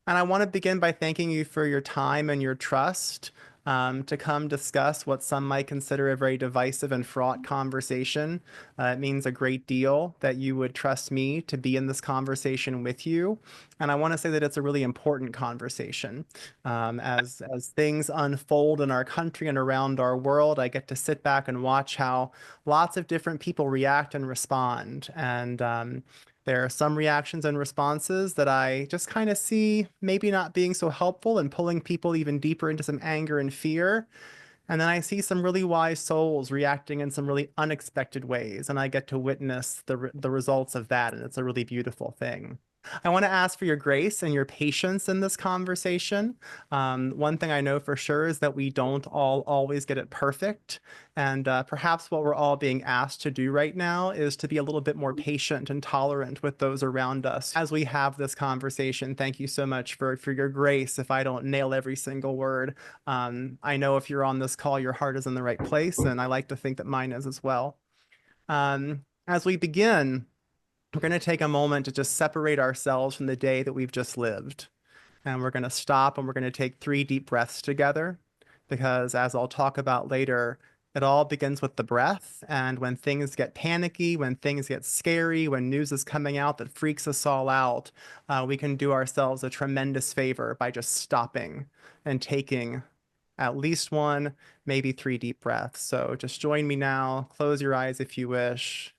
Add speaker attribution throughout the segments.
Speaker 1: And I want to begin by thanking you for your time and your trust to come discuss what some might consider a very divisive and fraught conversation. It means a great deal that you would trust me to be in this conversation with you. And I want to say that it's a really important conversation. As things unfold in our country and around our world, I get to sit back and watch how lots of different people react and respond. And there are some reactions and responses that I just kind of see maybe not being so helpful and pulling people even deeper into some anger and fear. And then I see some really wise souls reacting in some really unexpected ways, and I get to witness the results of that, and it's a really beautiful thing. I want to ask for your grace and your patience in this conversation. One thing I know for sure is that we don't all always get it perfect, and perhaps what we're all being asked to do right now is to be a little bit more patient and tolerant with those around us as we have this conversation. Thank you so much for your grace if I don't nail every single word. I know if you're on this call, your heart is in the right place, and I like to think that mine is as well. As we begin, we're going to take a moment to just separate ourselves from the day that we've just lived. And we're going to stop and we're going to take 3 deep breaths together because, as I'll talk about later, it all begins with the breath. And when things get panicky, when things get scary, when news is coming out that freaks us all out, we can do ourselves a tremendous favor by just stopping and taking at least one, maybe 3 deep breaths. So just join me now. Close your eyes if you wish.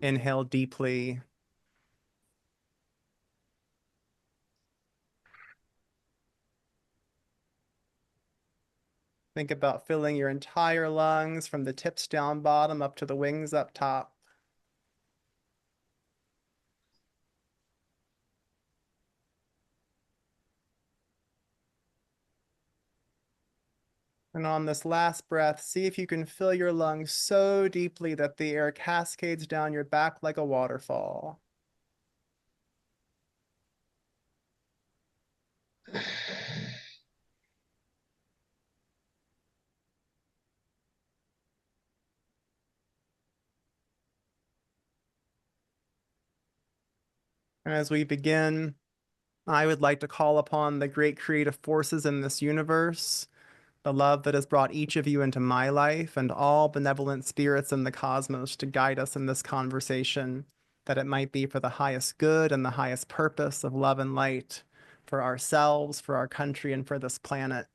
Speaker 1: Inhale deeply. Think about filling your entire lungs from the tips down bottom up to the wings up top. And on this last breath, see if you can fill your lungs so deeply that the air cascades down your back like a waterfall. And as we begin, I would like to call upon the great creative forces in this universe, the love that has brought each of you into my life, and all benevolent spirits in the cosmos to guide us in this conversation, that it might be for the highest good and the highest purpose of love and light for ourselves, for our country, and for this planet.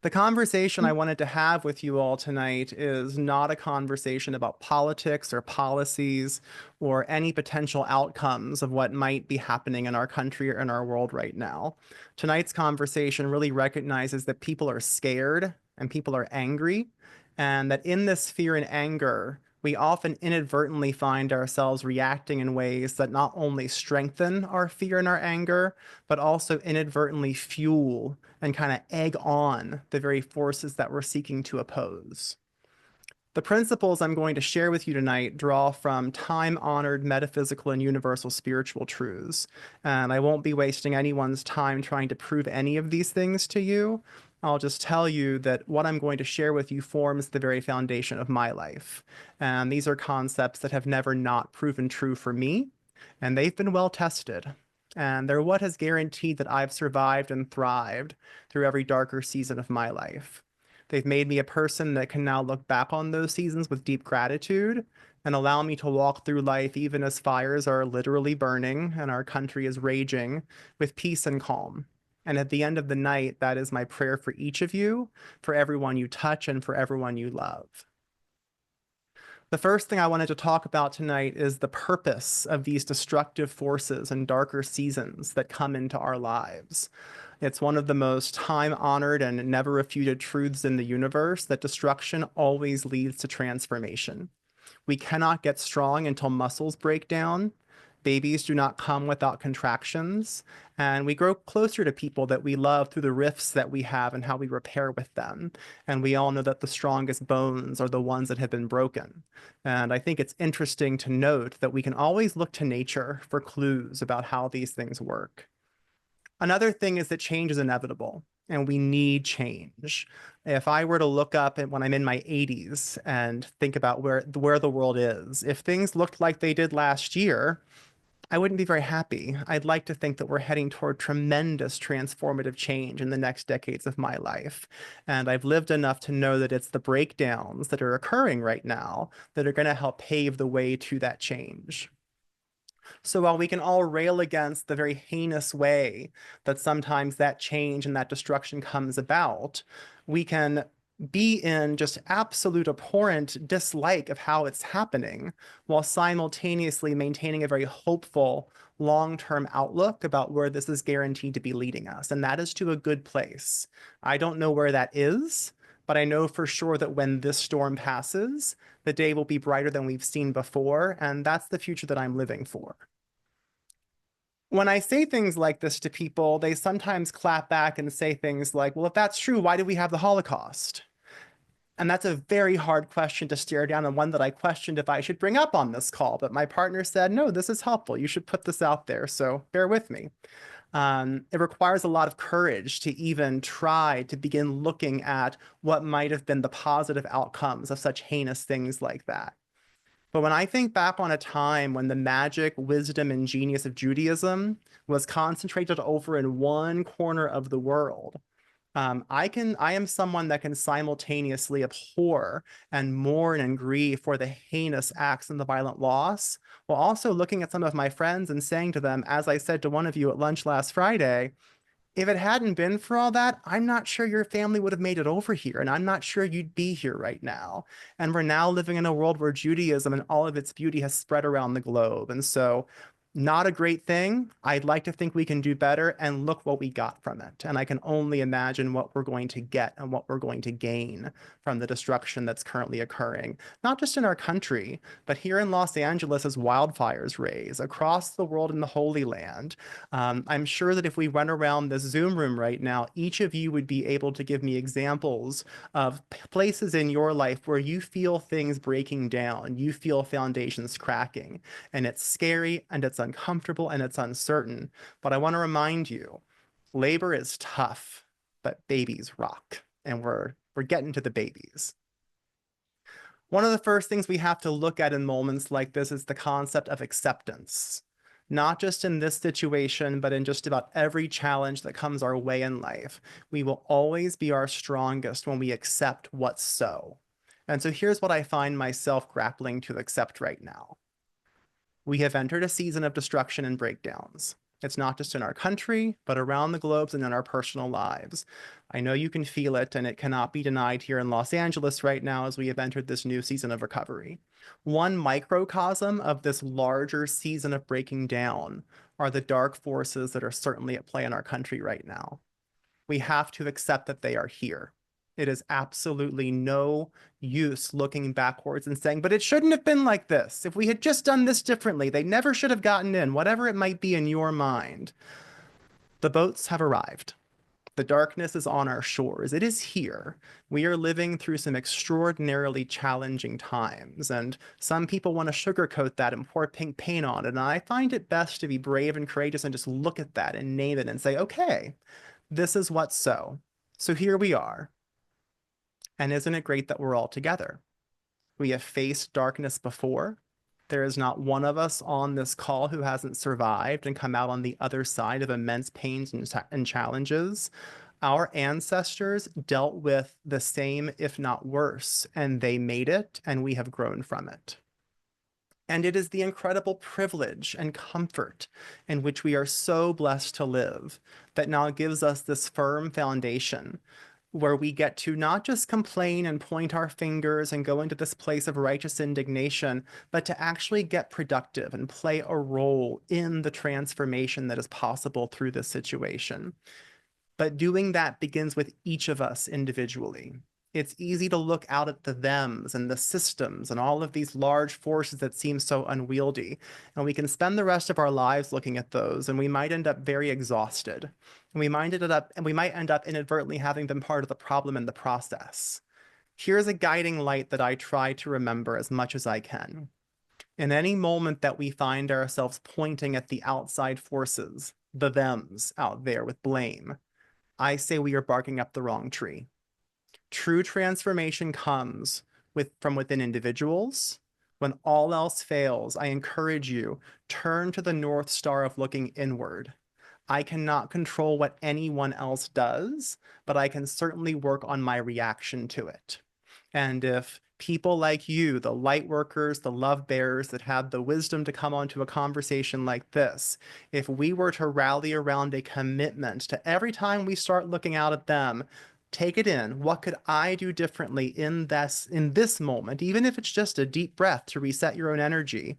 Speaker 1: The conversation I wanted to have with you all tonight is not a conversation about politics or policies or any potential outcomes of what might be happening in our country or in our world right now. Tonight's conversation really recognizes that people are scared and people are angry, and that in this fear and anger, we often inadvertently find ourselves reacting in ways that not only strengthen our fear and our anger, but also inadvertently fuel and kind of egg on the very forces that we're seeking to oppose. The principles I'm going to share with you tonight draw from time-honored metaphysical and universal spiritual truths. And I won't be wasting anyone's time trying to prove any of these things to you. I'll just tell you that what I'm going to share with you forms the very foundation of my life. And these are concepts that have never not proven true for me, and they've been well tested. And they're what has guaranteed that I've survived and thrived through every darker season of my life. They've made me a person that can now look back on those seasons with deep gratitude and allow me to walk through life even as fires are literally burning and our country is raging with peace and calm. And at the end of the night, that is my prayer for each of you, for everyone you touch, and for everyone you love. The first thing I wanted to talk about tonight is the purpose of these destructive forces and darker seasons that come into our lives. It's one of the most time-honored and never refuted truths in the universe that destruction always leads to transformation. We cannot get strong until muscles break down. Babies do not come without contractions, and we grow closer to people that we love through the rifts that we have and how we repair with them. And we all know that the strongest bones are the ones that have been broken. And I think it's interesting to note that we can always look to nature for clues about how these things work. Another thing is that change is inevitable and we need change. If I were to look up at when I'm in my 80s and think about where the world is, if things looked like they did last year, I wouldn't be very happy. I'd like to think that we're heading toward tremendous transformative change in the next decades of my life. And I've lived enough to know that it's the breakdowns that are occurring right now that are going to help pave the way to that change. So while we can all rail against the very heinous way that sometimes that change and that destruction comes about, we can be in just absolute abhorrent dislike of how it's happening while simultaneously maintaining a very hopeful long-term outlook about where this is guaranteed to be leading us. And that is to a good place. I don't know where that is, but I know for sure that when this storm passes, the day will be brighter than we've seen before. And that's the future that I'm living for. When I say things like this to people, they sometimes clap back and say things like, well, if that's true, why do we have the Holocaust? And that's a very hard question to stare down, and one that I questioned if I should bring up on this call. But my partner said, no, this is helpful. You should put this out there. So bear with me. It requires a lot of courage to even try to begin looking at what might have been the positive outcomes of such heinous things like that. But when I think back on a time when the magic, wisdom, and genius of Judaism was concentrated over in one corner of the world, I am someone that can simultaneously abhor and mourn and grieve for the heinous acts and the violent loss, while also looking at some of my friends and saying to them, as I said to one of you at lunch last Friday, if it hadn't been for all that, I'm not sure your family would have made it over here, and I'm not sure you'd be here right now. And we're now living in a world where Judaism and all of its beauty has spread around the globe. And so, not a great thing. I'd like to think we can do better, and look what we got from it. And I can only imagine what we're going to get and what we're going to gain from the destruction that's currently occurring, not just in our country, but here in Los Angeles as wildfires rage across the world in the Holy Land. I'm sure that if we run around this Zoom room right now, each of you would be able to give me examples of places in your life where you feel things breaking down, you feel foundations cracking, and it's scary and it's uncomfortable and it's uncertain. But I want to remind you, labor is tough, but babies rock, and we're getting to the babies. One of the first things we have to look at in moments like this is the concept of acceptance. Not just in this situation, but in just about every challenge that comes our way in life. We will always be our strongest when we accept what's so. And so here's what I find myself grappling to accept right now. We have entered a season of destruction and breakdowns. It's not just in our country, but around the globe and in our personal lives. I know you can feel it, and it cannot be denied here in Los Angeles right now as we have entered this new season of recovery. One microcosm of this larger season of breaking down are the dark forces that are certainly at play in our country right now. We have to accept that they are here. It is absolutely no use looking backwards and saying, but it shouldn't have been like this. If we had just done this differently, they never should have gotten in, whatever it might be in your mind. The boats have arrived. The darkness is on our shores. It is here. We are living through some extraordinarily challenging times, and some people want to sugarcoat that and pour pink paint on it. And I find it best to be brave and courageous and just look at that and name it and say, okay, this is what's so. So here we are. And isn't it great that we're all together? We have faced darkness before. There is not one of us on this call who hasn't survived and come out on the other side of immense pains and challenges. Our ancestors dealt with the same, if not worse, and they made it, and we have grown from it. And it is the incredible privilege and comfort in which we are so blessed to live that now gives us this firm foundation where we get to not just complain and point our fingers and go into this place of righteous indignation, but to actually get productive and play a role in the transformation that is possible through this situation. But doing that begins with each of us individually. It's easy to look out at the thems and the systems and all of these large forces that seem so unwieldy. And we can spend the rest of our lives looking at those, and we might end up very exhausted. And we might end up inadvertently having been part of the problem in the process. Here's a guiding light that I try to remember as much as I can. In any moment that we find ourselves pointing at the outside forces, the thems out there with blame, I say we are barking up the wrong tree. True transformation comes from within individuals, When all else fails, I encourage you, turn to the North Star of looking inward. I cannot control what anyone else does, but I can certainly work on my reaction to it. And if people like you, the light workers, the love bearers that have the wisdom to come onto a conversation like this, if we were to rally around a commitment to every time we start looking out at them, take it in. What could I do differently in this moment, even if it's just a deep breath to reset your own energy?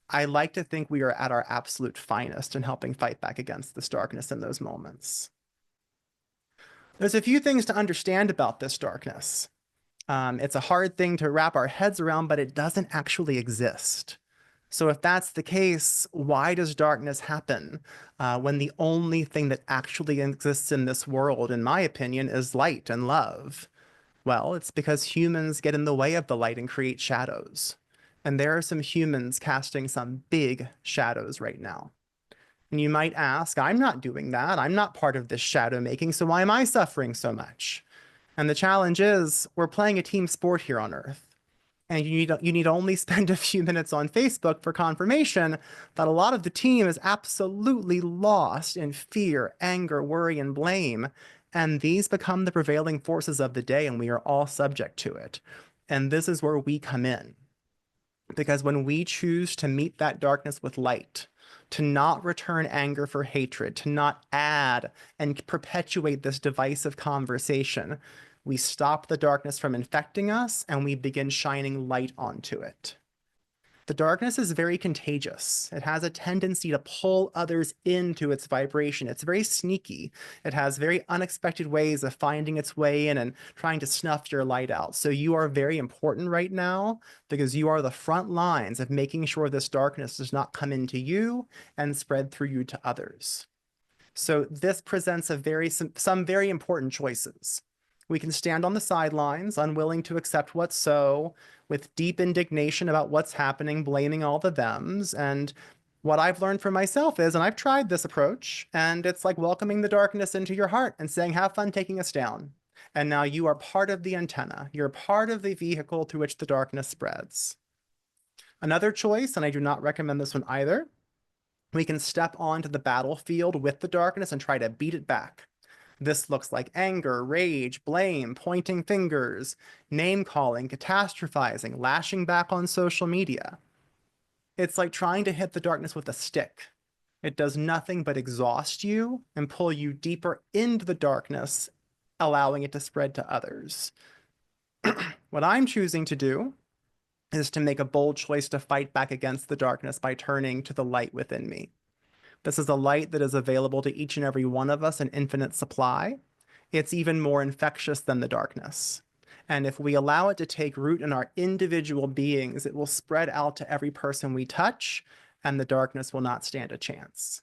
Speaker 1: I like to think we are at our absolute finest in helping fight back against this darkness in those moments. There's a few things to understand about this darkness. It's a hard thing to wrap our heads around, but it doesn't actually exist. So if that's the case, why does darkness happen when the only thing that actually exists in this world, in my opinion, is light and love? Well, it's because humans get in the way of the light and create shadows. And there are some humans casting some big shadows right now. And you might ask, I'm not doing that. I'm not part of this shadow making, so why am I suffering so much? And the challenge is we're playing a team sport here on Earth. And you need only spend a few minutes on Facebook for confirmation that a lot of the team is absolutely lost in fear, anger, worry, and blame. And these become the prevailing forces of the day, and we are all subject to it. And this is where we come in. Because when we choose to meet that darkness with light, to not return anger for hatred, to not add and perpetuate this divisive conversation, we stop the darkness from infecting us and we begin shining light onto it. The darkness is very contagious. It has a tendency to pull others into its vibration. It's very sneaky. It has very unexpected ways of finding its way in and trying to snuff your light out. So you are very important right now because you are the front lines of making sure this darkness does not come into you and spread through you to others. So this presents some very important choices. We can stand on the sidelines, unwilling to accept what's so, with deep indignation about what's happening, blaming all the thems. And what I've learned for myself is, and I've tried this approach, and it's like welcoming the darkness into your heart and saying, have fun taking us down. And now you are part of the antenna. You're part of the vehicle through which the darkness spreads. Another choice, and I do not recommend this one either, we can step onto the battlefield with the darkness and try to beat it back. This looks like anger, rage, blame, pointing fingers, name calling, catastrophizing, lashing back on social media. It's like trying to hit the darkness with a stick. It does nothing but exhaust you and pull you deeper into the darkness, allowing it to spread to others. What I'm choosing to do is to make a bold choice to fight back against the darkness by turning to the light within me. This is a light that is available to each and every one of us in infinite supply. It's even more infectious than the darkness. And if we allow it to take root in our individual beings, it will spread out to every person we touch, and the darkness will not stand a chance.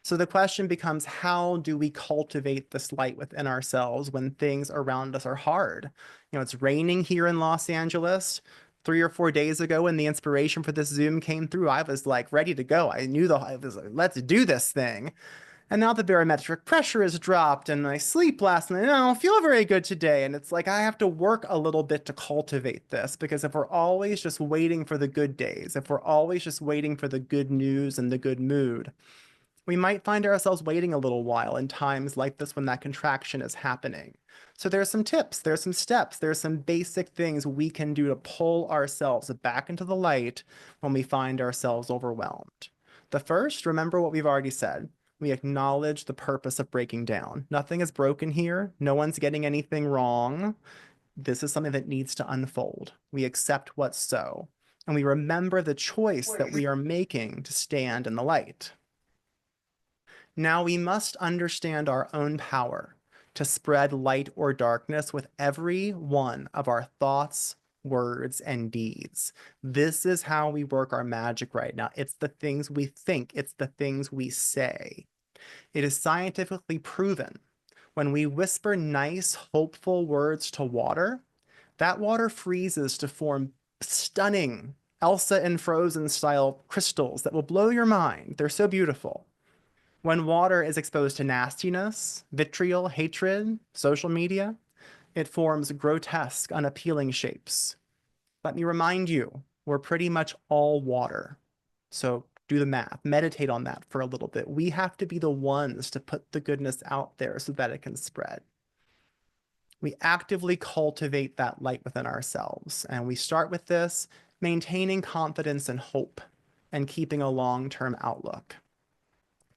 Speaker 1: So the question becomes, how do we cultivate this light within ourselves when things around us are hard? It's raining here in Los Angeles. 3 or 4 days ago, when the inspiration for this Zoom came through, I was like ready to go. I was like, let's do this thing. And now the barometric pressure has dropped and I sleep last night and I don't feel very good today. And it's like I have to work a little bit to cultivate this, because if we're always just waiting for the good days, if we're always just waiting for the good news and the good mood, we might find ourselves waiting a little while in times like this when that contraction is happening. So there's some tips, there's some steps, there's some basic things we can do to pull ourselves back into the light when we find ourselves overwhelmed. The first, remember what we've already said. We acknowledge the purpose of breaking down. Nothing is broken here. No one's getting anything wrong. This is something that needs to unfold. We accept what's so. And we remember the choice that we are making to stand in the light. Now we must understand our own power to spread light or darkness with every one of our thoughts, words, and deeds. This is how we work our magic right now. It's the things we think, it's the things we say. It is scientifically proven when we whisper nice, hopeful words to water, that water freezes to form stunning Elsa and Frozen style crystals that will blow your mind. They're so beautiful. When water is exposed to nastiness, vitriol, hatred, social media, it forms grotesque, unappealing shapes. Let me remind you, We're pretty much all water. So do the math, meditate on that for a little bit. We have to be the ones to put the goodness out there so that it can spread. We actively cultivate that light within ourselves. And we start with this, maintaining confidence and hope and keeping a long-term outlook.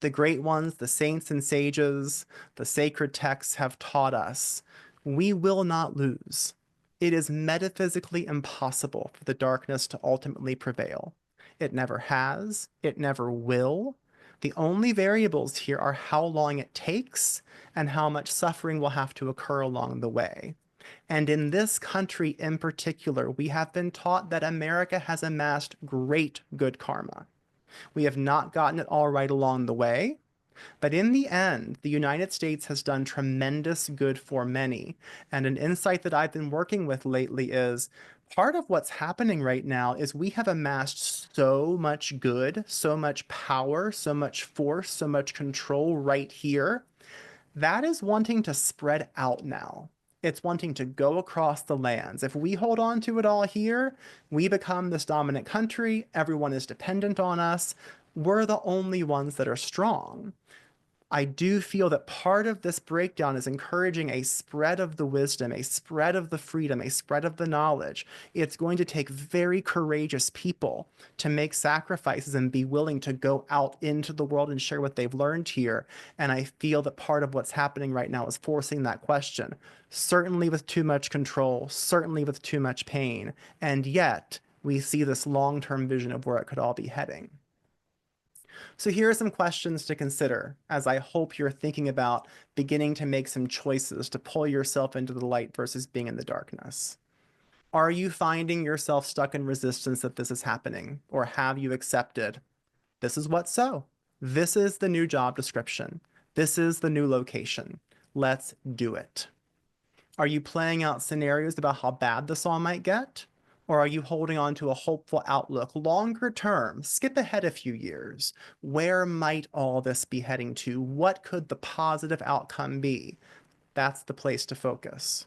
Speaker 1: The great ones, the saints and sages, the sacred texts have taught us we will not lose. It is metaphysically impossible for the darkness to ultimately prevail. It never has, it never will. The only variables here are how long it takes and how much suffering will have to occur along the way. And in this country in particular, we have been taught that America has amassed great good karma. We have not gotten it all right along the way, but in the end, the United States has done tremendous good for many. And an insight that I've been working with lately is part of what's happening right now is we have amassed so much good, so much power, so much force, so much control right here. That is wanting to spread out now. It's wanting to go across the lands. If we hold on to it all here, we become this dominant country. Everyone is dependent on us. We're the only ones that are strong. I do feel that part of this breakdown is encouraging a spread of the wisdom, a spread of the freedom, a spread of the knowledge. It's going to take very courageous people to make sacrifices and be willing to go out into the world and share what they've learned here. And I feel that part of what's happening right now is forcing that question, certainly with too much control, certainly with too much pain. And yet, we see this long-term vision of where it could all be heading. So here are some questions to consider as I hope you're thinking about beginning to make some choices to pull yourself into the light versus being in the darkness. Are you finding yourself stuck in resistance that this is happening? Or have you accepted this is what's so? This is the new job description. This is the new location. Let's do it. Are you playing out scenarios about how bad this all might get? Or are you holding on to a hopeful outlook longer term? Skip ahead a few years. Where might all this be heading to? What could the positive outcome be? That's the place to focus.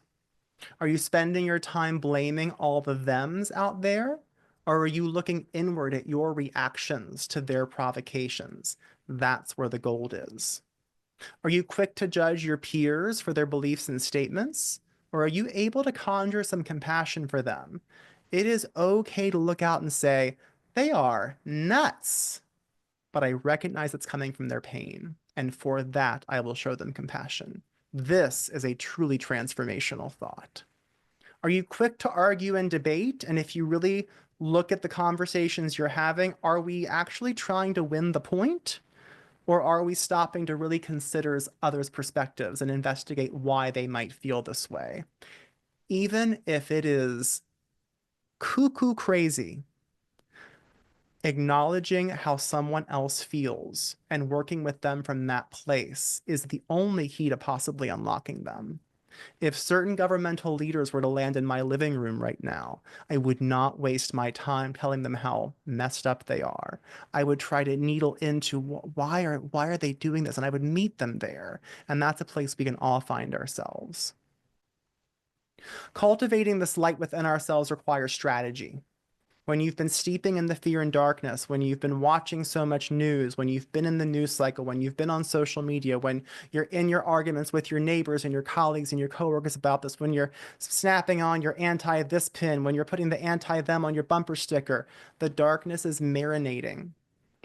Speaker 1: Are you spending your time blaming all the thems out there? Or are you looking inward at your reactions to their provocations? That's where the gold is. Are you quick to judge your peers for their beliefs and statements? Or are you able to conjure some compassion for them? It is okay to look out and say, they are nuts, but I recognize it's coming from their pain. And for that, I will show them compassion. This is a truly transformational thought. Are you quick to argue and debate? And if you really look at the conversations you're having, are we actually trying to win the point? Or are we stopping to really consider others' perspectives and investigate why they might feel this way? Even if it is cuckoo crazy, acknowledging how someone else feels and working with them from that place is the only key to possibly unlocking them. If certain governmental leaders were to land in my living room right now, I would not waste my time telling them how messed up they are. I would try to needle into why are they doing this? And I would meet them there. And that's a place we can all find ourselves. Cultivating this light within ourselves requires strategy. When you've been steeping in the fear and darkness, when you've been watching so much news, when you've been in the news cycle, when you've been on social media, when you're in your arguments with your neighbors and your colleagues and your coworkers about this, when you're snapping on your anti this pin, when you're putting the anti them on your bumper sticker, the darkness is marinating.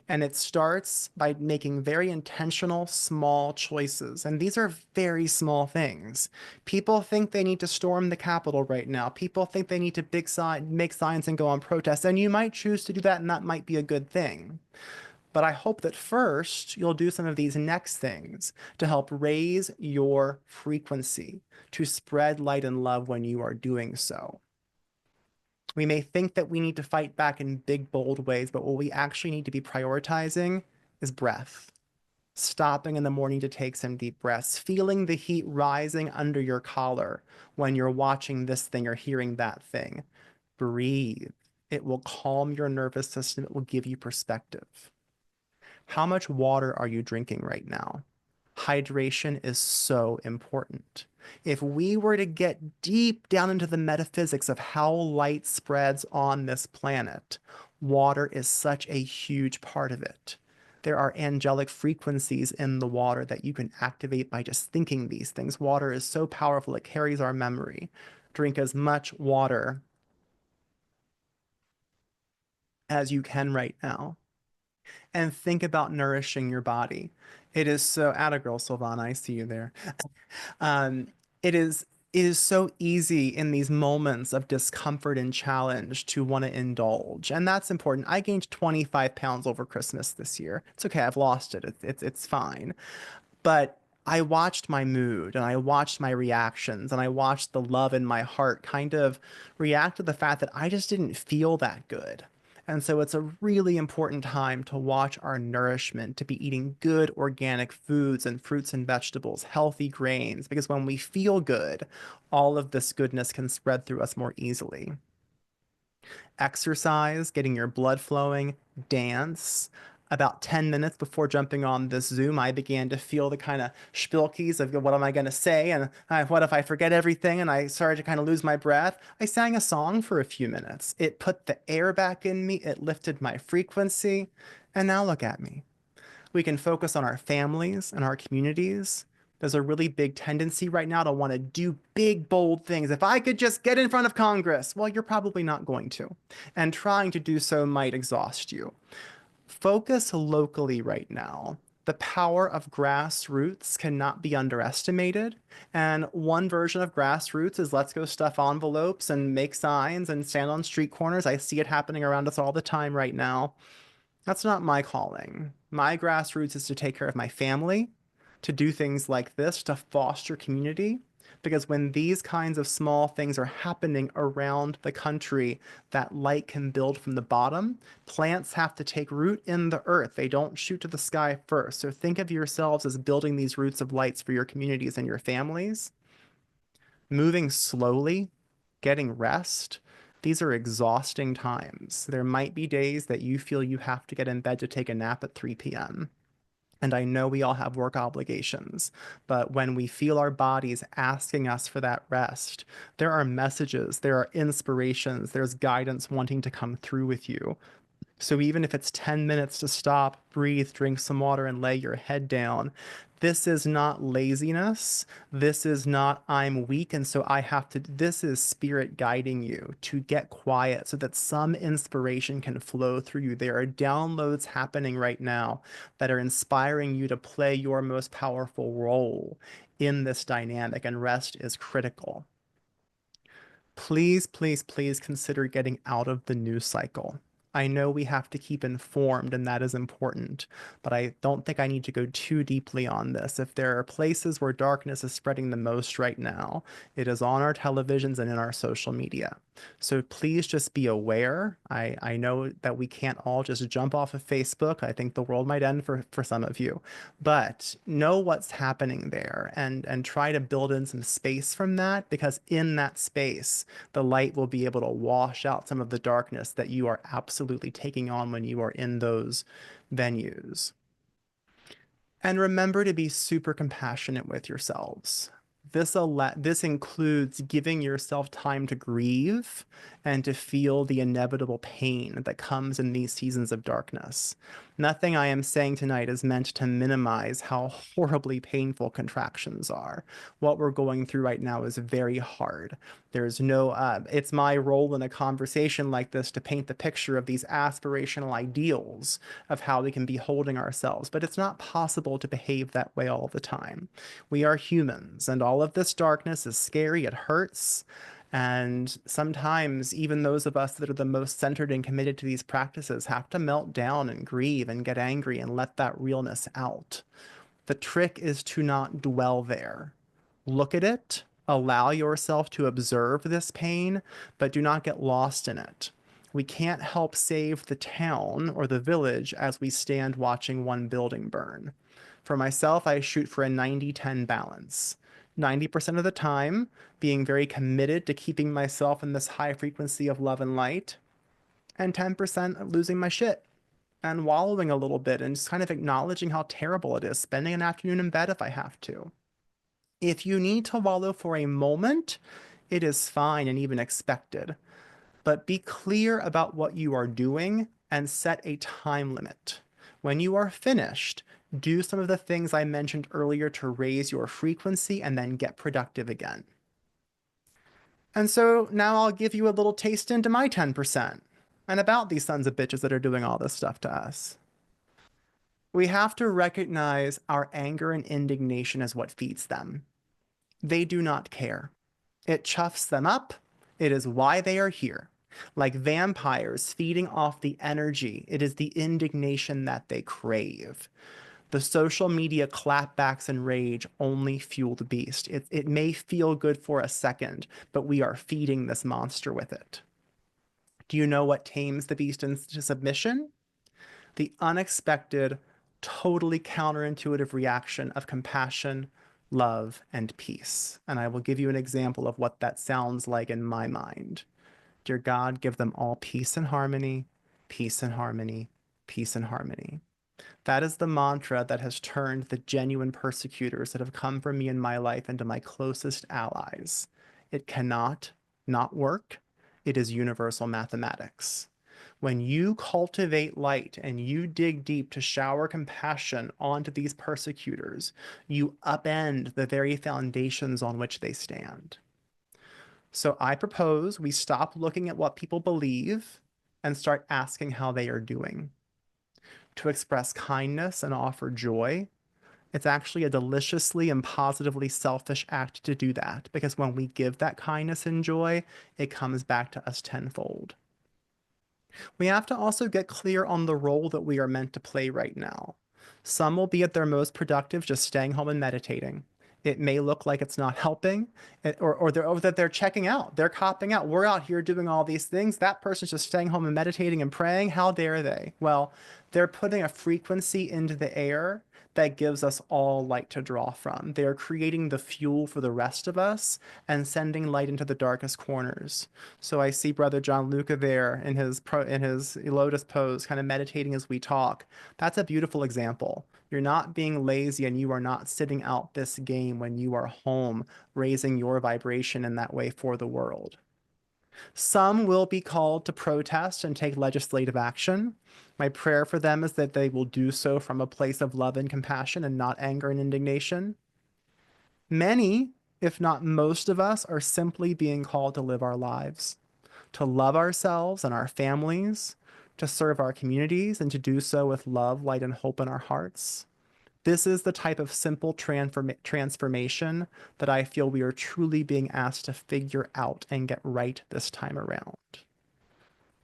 Speaker 1: And it starts by making very intentional, small choices. And these are very small things. People think they need to storm the Capitol right now. People think they need to make signs and go on protests. And you might choose to do that, and that might be a good thing. But I hope that first you'll do some of these next things to help raise your frequency, to spread light and love when you are doing so. We may think that we need to fight back in big, bold ways, but what we actually need to be prioritizing is breath. Stopping in the morning to take some deep breaths, feeling the heat rising under your collar when you're watching this thing or hearing that thing. Breathe. It will calm your nervous system. It will give you perspective. How much water are you drinking right now? Hydration is so important. If we were to get deep down into the metaphysics of how light spreads on this planet, water is such a huge part of it. There are angelic frequencies in the water that you can activate by just thinking these things. Water is so powerful, it carries our memory. Drink as much water as you can right now and think about nourishing your body. It is so, atta girl, Silvana, I see you there. Um, it is so easy in these moments of discomfort and challenge to want to indulge, and that's important. I gained 25 pounds over Christmas this year. It's okay, I've lost it. It's fine. But I watched my mood and I watched my reactions and I watched the love in my heart kind of react to the fact that I just didn't feel that good. And so it's a really important time to watch our nourishment, to be eating good organic foods and fruits and vegetables, healthy grains, because when we feel good, all of this goodness can spread through us more easily. Exercise, getting your blood flowing, dance. About 10 minutes before jumping on this Zoom, I began to feel the kind of spilkies of what am I going to say? And what if I forget everything? And I started to kind of lose my breath. I sang a song for a few minutes. It put the air back in me, it lifted my frequency. And now look at me. We can focus on our families and our communities. There's a really big tendency right now to want to do big, bold things. If I could just get in front of Congress, well, you're probably not going to. And trying to do so might exhaust you. Focus locally right now. The power of grassroots cannot be underestimated. And one version of grassroots is let's go stuff envelopes and make signs and stand on street corners. I see it happening around us all the time right now. That's not my calling. My grassroots is to take care of my family, to do things like this, to foster community. Because when these kinds of small things are happening around the country, that light can build from the bottom. Plants have to take root in the earth. They don't shoot to the sky first. So think of yourselves as building these roots of lights for your communities and your families, moving slowly, getting rest. These are exhausting times. There might be days that you feel you have to get in bed to take a nap at 3 p.m. And I know we all have work obligations, but when we feel our bodies asking us for that rest, there are messages, there are inspirations, there's guidance wanting to come through with you. So even if it's 10 minutes to stop, breathe, drink some water, and lay your head down, this is not laziness. This is not I'm weak and so I have to. This is spirit guiding you to get quiet so that some inspiration can flow through you. There are downloads happening right now that are inspiring you to play your most powerful role in this dynamic, and rest is critical. Please, please, please consider getting out of the news cycle. I know we have to keep informed, and that is important, but I don't think I need to go too deeply on this. If there are places where darkness is spreading the most right now, it is on our televisions and in our social media. So please just be aware. I know that we can't all just jump off of Facebook. I think the world might end for some of you, but know what's happening there and try to build in some space from that, because in that space, the light will be able to wash out some of the darkness that you are absolutely taking on when you are in those venues. And remember to be super compassionate with yourselves. This includes giving yourself time to grieve and to feel the inevitable pain that comes in these seasons of darkness. Nothing I am saying tonight is meant to minimize how horribly painful contractions are. What we're going through right now is very hard. There's no, it's my role in a conversation like this to paint the picture of these aspirational ideals of how we can be holding ourselves, but it's not possible to behave that way all the time. We are humans, and all of this darkness is scary, it hurts. And sometimes even those of us that are the most centered and committed to these practices have to melt down and grieve and get angry and let that realness out. The trick is to not dwell there. Look at it, allow yourself to observe this pain, but do not get lost in it. We can't help save the town or the village as we stand watching one building burn. For myself, I shoot for a 90-10 balance. 90% of the time, being very committed to keeping myself in this high frequency of love and light, and 10% of losing my shit. and wallowing a little bit and just kind of acknowledging how terrible it is, spending an afternoon in bed if I have to. If you need to wallow for a moment, it is fine and even expected. But be clear about what you are doing and set a time limit. When you are finished, do some of the things I mentioned earlier to raise your frequency and then get productive again. And so now I'll give you a little taste into my 10% and about these sons of bitches that are doing all this stuff to us. We have to recognize our anger and indignation as what feeds them. They do not care. It chuffs them up. It is why they are here. Like vampires feeding off the energy, it is the indignation that they crave. The social media clapbacks and rage only fuel the beast. It may feel good for a second, but we are feeding this monster with it. Do you know what tames the beast into submission? The unexpected, totally counterintuitive reaction of compassion, love, and peace. And I will give you an example of what that sounds like in my mind. Dear God, give them all peace and harmony, peace and harmony, peace and harmony. That is the mantra that has turned the genuine persecutors that have come for me in my life into my closest allies. It cannot not work. It is universal mathematics. When you cultivate light and you dig deep to shower compassion onto these persecutors, you upend the very foundations on which they stand. So I propose we stop looking at what people believe and start asking how they are doing. To express kindness and offer joy, it's actually a deliciously and positively selfish act to do that, because when we give that kindness and joy, it comes back to us tenfold. We have to also get clear on the role that we are meant to play right now. Some will be at their most productive just staying home and meditating. It may look like it's not helping, or that they're checking out. They're copping out. We're out here doing all these things. That person's just staying home and meditating and praying. How dare they? Well, they're putting a frequency into the air that gives us all light to draw from. They are creating the fuel for the rest of us and sending light into the darkest corners. So I see Brother John Luca there in his lotus pose, kind of meditating as we talk. That's a beautiful example. You're not being lazy and you are not sitting out this game when you are home, raising your vibration in that way for the world. Some will be called to protest and take legislative action. My prayer for them is that they will do so from a place of love and compassion and not anger and indignation. Many, if not most of us, are simply being called to live our lives, to love ourselves and our families, to serve our communities, and to do so with love, light, and hope in our hearts. This is the type of simple transformation that I feel we are truly being asked to figure out and get right this time around.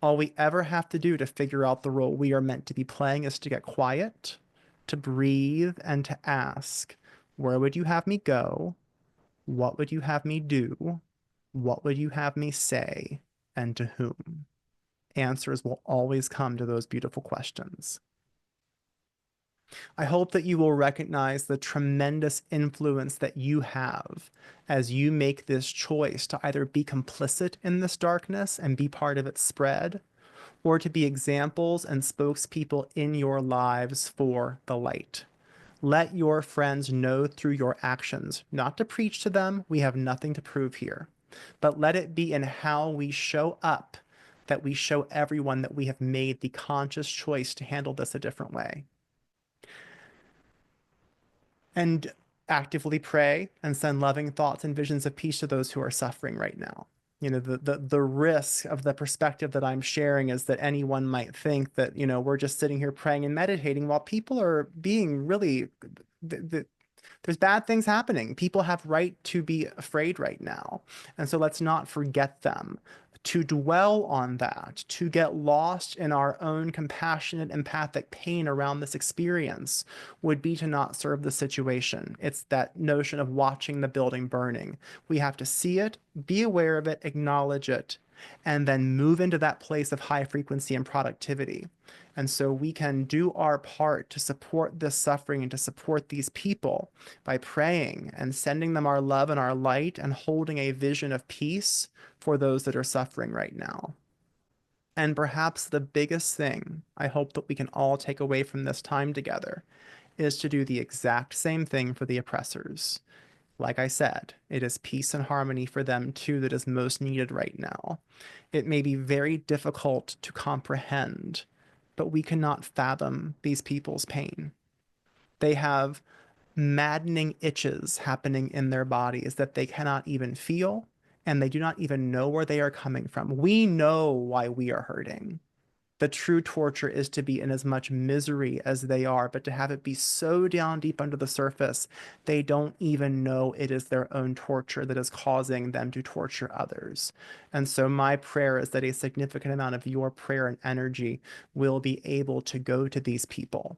Speaker 1: All we ever have to do to figure out the role we are meant to be playing is to get quiet, to breathe, and to ask, where would you have me go? What would you have me do? What would you have me say? And to whom? Answers will always come to those beautiful questions. I hope that you will recognize the tremendous influence that you have as you make this choice to either be complicit in this darkness and be part of its spread, or to be examples and spokespeople in your lives for the light. Let your friends know through your actions, not to preach to them, we have nothing to prove here, but let it be in how we show up that we show everyone that we have made the conscious choice to handle this a different way. And actively pray and send loving thoughts and visions of peace to those who are suffering right now. You know, the risk of the perspective that I'm sharing is that anyone might think that, you know, we're just sitting here praying and meditating while people are being really, there's bad things happening. People have right to be afraid right now. And so let's not forget them. To dwell on that, to get lost in our own compassionate, empathic pain around this experience would be to not serve the situation. It's that notion of watching the building burning. We have to see it, be aware of it, acknowledge it, and then move into that place of high frequency and productivity. And so we can do our part to support this suffering and to support these people by praying and sending them our love and our light and holding a vision of peace for those that are suffering right now. And perhaps the biggest thing I hope that we can all take away from this time together is to do the exact same thing for the oppressors. Like I said, it is peace and harmony for them too that is most needed right now. It may be very difficult to comprehend, but we cannot fathom these people's pain. They have maddening itches happening in their bodies that they cannot even feel, and they do not even know where they are coming from. We know why we are hurting. The true torture is to be in as much misery as they are, but to have it be so down deep under the surface, they don't even know it is their own torture that is causing them to torture others. And so, my prayer is that a significant amount of your prayer and energy will be able to go to these people.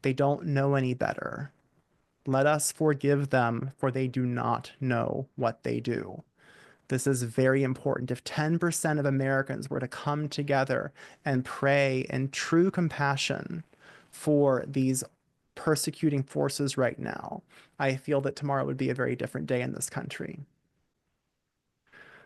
Speaker 1: They don't know any better. Let us forgive them, for they do not know what they do. This is very important. If 10% of Americans were to come together and pray in true compassion for these persecuting forces right now, I feel that tomorrow would be a very different day in this country.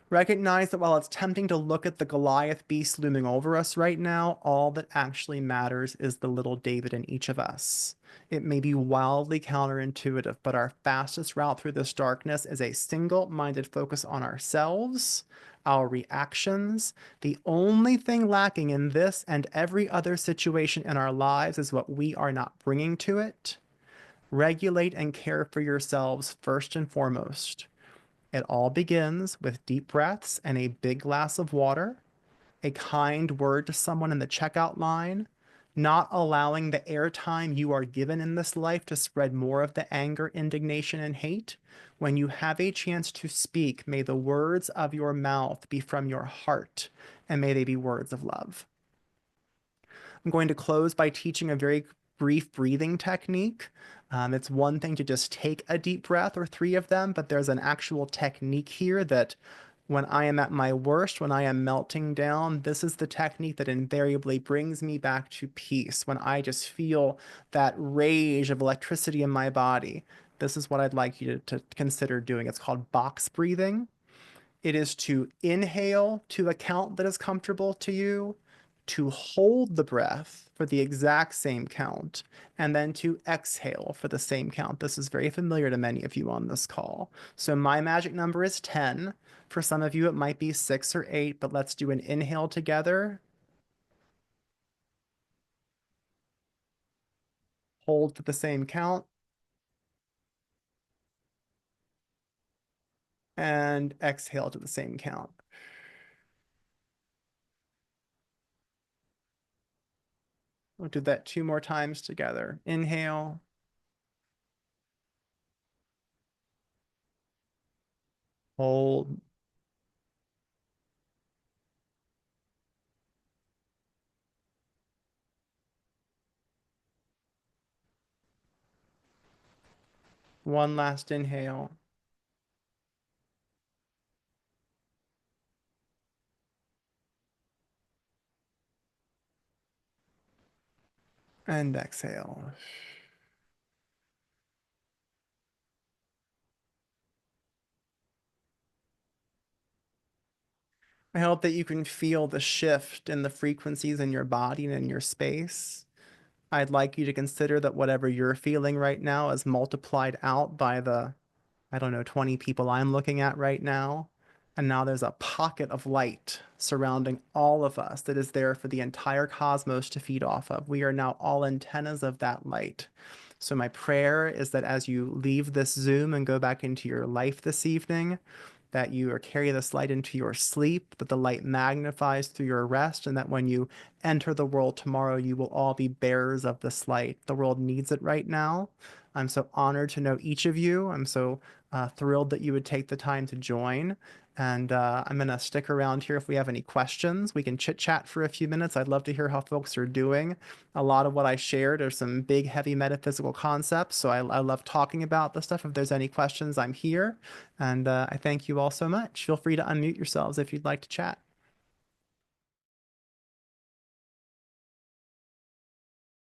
Speaker 1: Recognize that while it's tempting to look at the Goliath beast looming over us right now, all that actually matters is the little David in each of us. It may be wildly counterintuitive, but our fastest route through this darkness is a single-minded focus on ourselves, our reactions. The only thing lacking in this and every other situation in our lives is what we are not bringing to it. Regulate and care for yourselves first and foremost. It all begins with deep breaths and a big glass of water, a kind word to someone in the checkout line, not allowing the airtime you are given in this life to spread more of the anger, indignation, and hate. When you have a chance to speak, may the words of your mouth be from your heart, and may they be words of love. I'm going to close by teaching a very brief breathing technique. It's one thing to just take a deep breath or three of them, but there's an actual technique here that when I am at my worst, when I am melting down, this is the technique that invariably brings me back to peace. When I just feel that rage of electricity in my body, this is what I'd like you to consider doing. It's called box breathing. It is to inhale to a count that is comfortable to you, to hold the breath for the exact same count, and then to exhale for the same count. This is very familiar to many of you on this call. So my magic number is 10. For some of you, it might be 6 or 8, but let's do an inhale together, hold for the same count, and exhale to the same count. We'll do that 2 more times together. Inhale, hold, one last inhale, and exhale. I hope that you can feel the shift in the frequencies in your body and in your space. I'd like you to consider that whatever you're feeling right now is multiplied out by the, I don't know, 20 people I'm looking at right now. And now there's a pocket of light surrounding all of us that is there for the entire cosmos to feed off of. We are now all antennas of that light. So my prayer is that as you leave this Zoom and go back into your life this evening, that you or carry this light into your sleep, that the light magnifies through your rest, and that when you enter the world tomorrow, you will all be bearers of this light. The world needs it right now. I'm so honored to know each of you. I'm so thrilled that you would take the time to join. And I'm going to stick around here if we have any questions. We can chit chat for a few minutes. I'd love to hear how folks are doing. A lot of what I shared are some big, heavy metaphysical concepts. So I love talking about this stuff. If there's any questions, I'm here. And I thank you all so much. Feel free to unmute yourselves if you'd like to chat.